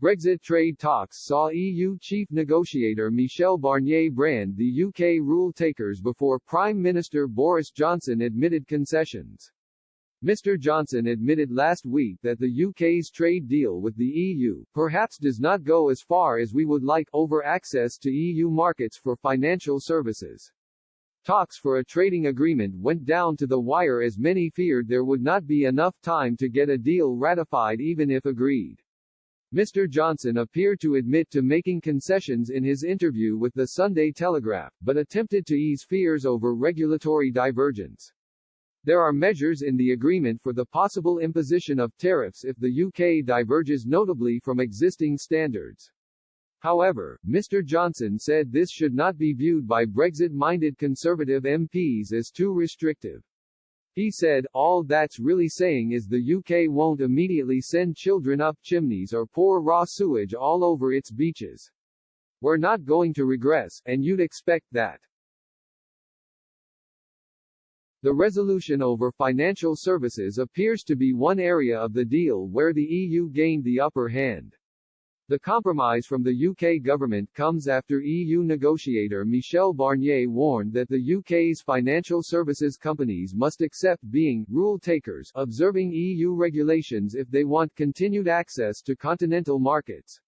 Brexit trade talks saw EU chief negotiator Michel Barnier brand the UK rule takers before Prime Minister Boris Johnson admitted concessions. Mr. Johnson admitted last week that the UK's trade deal with the EU perhaps does not go as far as we would like over access to EU markets for financial services. Talks for a trading agreement went down to the wire as many feared there would not be enough time to get a deal ratified even if agreed. Mr. Johnson appeared to admit to making concessions in his interview with the Sunday Telegraph, but attempted to ease fears over regulatory divergence. There are measures in the agreement for the possible imposition of tariffs if the UK diverges notably from existing standards. However, Mr. Johnson said this should not be viewed by Brexit-minded Conservative MPs as too restrictive. He said, "All that's really saying is the UK won't immediately send children up chimneys or pour raw sewage all over its beaches. We're not going to regress, and you'd expect that." The resolution over financial services appears to be one area of the deal where the EU gained the upper hand. The compromise from the UK government comes after EU negotiator Michel Barnier warned that the UK's financial services companies must accept being rule takers, observing EU regulations if they want continued access to continental markets.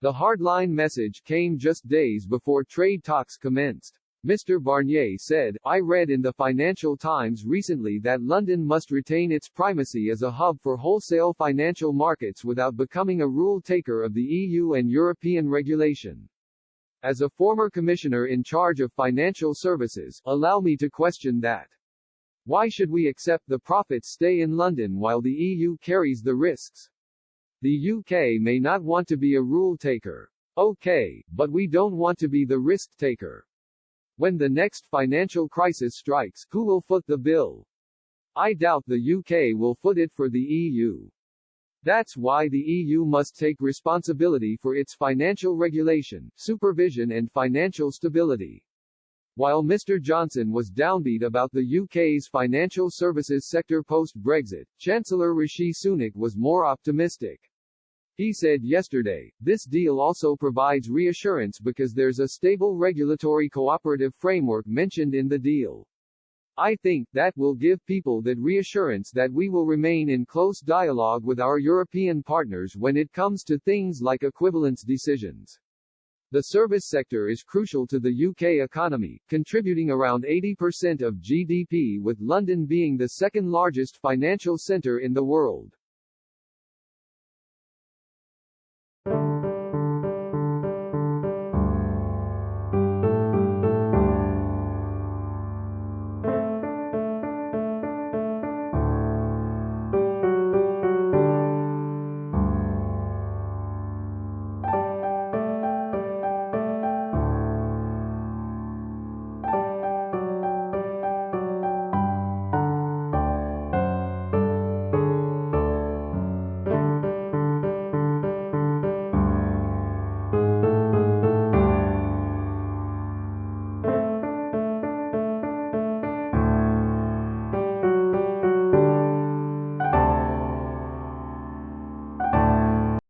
The hardline message came just days before trade talks commenced. Mr. Barnier said, "I read in the Financial Times recently that London must retain its primacy as a hub for wholesale financial markets without becoming a rule taker of the EU and European regulation. As a former commissioner in charge of financial services, allow me to question that. Why should we accept the profits stay in London while the EU carries the risks? The UK may not want to be a rule taker. Okay, but we don't want to be the risk taker. When the next financial crisis strikes, who will foot the bill? I doubt the UK will foot it for the EU. That's why the EU must take responsibility for its financial regulation, supervision and financial stability." While Mr. Johnson was downbeat about the UK's financial services sector post-Brexit, Chancellor Rishi Sunak was more optimistic. He said yesterday, "This deal also provides reassurance because there's a stable regulatory cooperative framework mentioned in the deal. I think that will give people that reassurance that we will remain in close dialogue with our European partners when it comes to things like equivalence decisions." The service sector is crucial to the UK economy, contributing around 80% of GDP, with London being the second largest financial centre in the world.